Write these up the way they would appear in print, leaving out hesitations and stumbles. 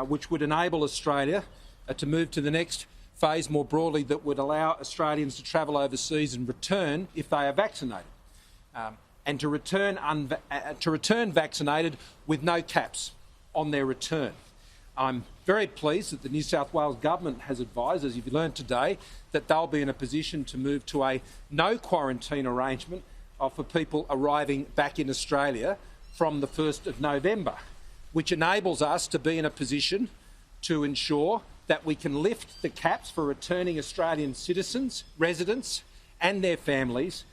which would enable Australia to move to the next phase more broadly, that would allow Australians to travel overseas and return if they are vaccinated, and to return vaccinated with no caps on their return. I'm very pleased that the New South Wales Government has advised, as you've learned today, that they'll be in a position to move to a no quarantine arrangement for people arriving back in Australia from the 1st of November, which enables us to be in a position to ensure that we can lift the caps for returning Australian citizens, residents and their families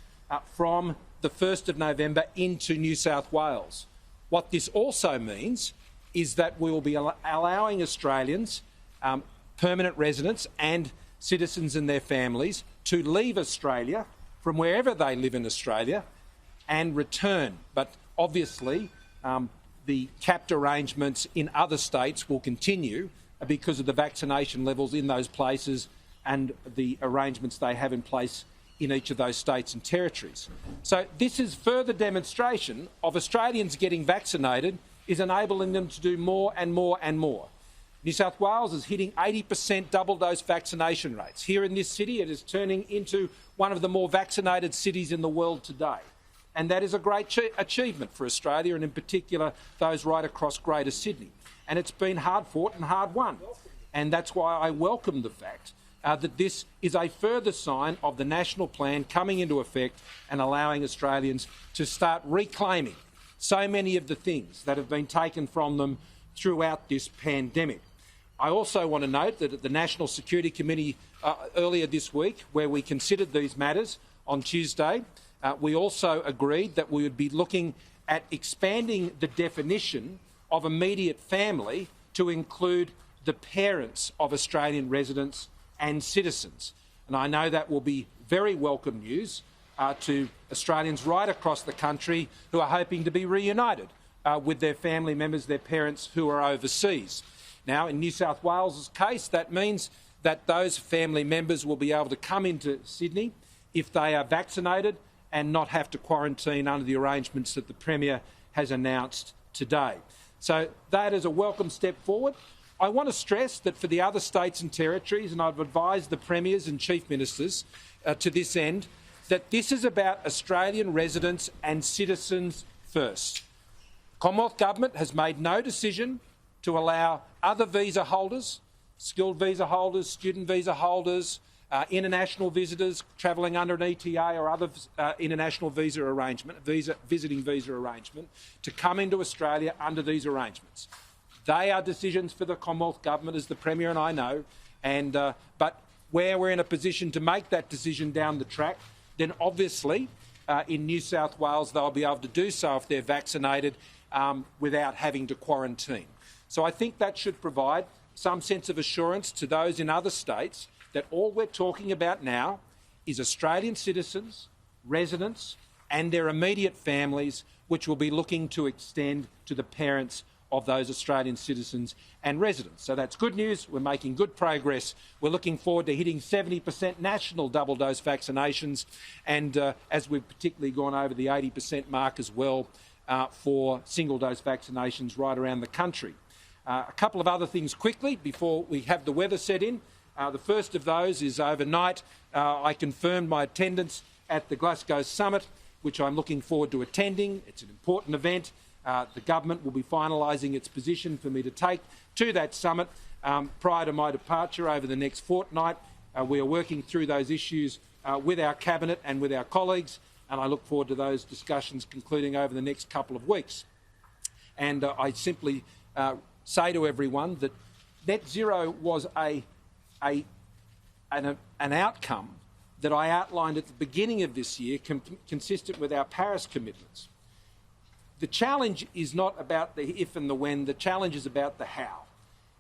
from the 1st of November into New South Wales. What this also means is that we will be allowing Australians, permanent residents and citizens and their families, to leave Australia from wherever they live in Australia and return. But obviously the capped arrangements in other states will continue because of the vaccination levels in those places and the arrangements they have in place in each of those states and territories. So this is further demonstration of Australians getting vaccinated is enabling them to do more and more and more. New South Wales is hitting 80% double-dose vaccination rates. Here in this city, it is turning into one of the more vaccinated cities in the world today. And that is a great achievement for Australia, and in particular those right across Greater Sydney. And it's been hard fought and hard won. And that's why I welcome the fact that this is a further sign of the national plan coming into effect and allowing Australians to start reclaiming so many of the things that have been taken from them throughout this pandemic. I also want to note that at the National Security Committee earlier this week, where we considered these matters on Tuesday, we also agreed that we would be looking at expanding the definition of immediate family to include the parents of Australian residents and citizens. And I know that will be very welcome news to Australians right across the country who are hoping to be reunited with their family members, their parents who are overseas. Now, in New South Wales' case, that means that those family members will be able to come into Sydney if they are vaccinated and not have to quarantine under the arrangements that the Premier has announced today. So that is a welcome step forward. I want to stress that for the other states and territories, and I've advised the Premiers and Chief Ministers to this end, that this is about Australian residents and citizens first. The Commonwealth Government has made no decision to allow other visa holders, skilled visa holders, student visa holders, international visitors travelling under an ETA or other international visiting visa arrangement, to come into Australia under these arrangements. They are decisions for the Commonwealth Government, as the Premier and I know, but where we're in a position to make that decision down the track, then obviously in New South Wales they'll be able to do so if they're vaccinated without having to quarantine. So I think that should provide some sense of assurance to those in other states that all we're talking about now is Australian citizens, residents and their immediate families, which will be looking to extend to the parents of those Australian citizens and residents. So that's good news. We're making good progress. We're looking forward to hitting 70% national double-dose vaccinations, and as we've particularly gone over the 80% mark as well for single-dose vaccinations right around the country. A couple of other things quickly before we have the weather set in. The first of those is overnight I confirmed my attendance at the Glasgow Summit, which I'm looking forward to attending. It's an important event. The government will be finalising its position for me to take to that summit prior to my departure over the next fortnight. We are working through those issues with our Cabinet and with our colleagues, and I look forward to those discussions concluding over the next couple of weeks. And I simply say to everyone that net zero was an outcome that I outlined at the beginning of this year, consistent with our Paris commitments. The challenge is not about the if and the when, the challenge is about the how.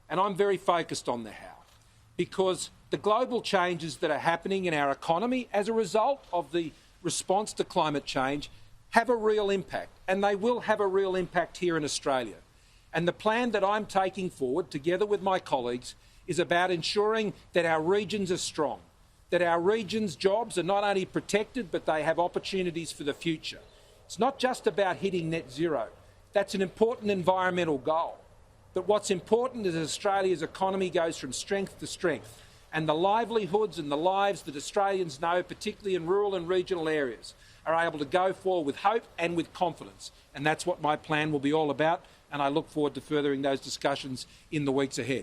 And I'm very focused on the how, because the global changes that are happening in our economy as a result of the response to climate change have a real impact, and they will have a real impact here in Australia. And the plan that I'm taking forward, together with my colleagues, is about ensuring that our regions are strong, that our regions' jobs are not only protected, but they have opportunities for the future. It's not just about hitting net zero. That's an important environmental goal. But what's important is that Australia's economy goes from strength to strength, and the livelihoods and the lives that Australians know, particularly in rural and regional areas, are able to go forward with hope and with confidence. And that's what my plan will be all about, and I look forward to furthering those discussions in the weeks ahead.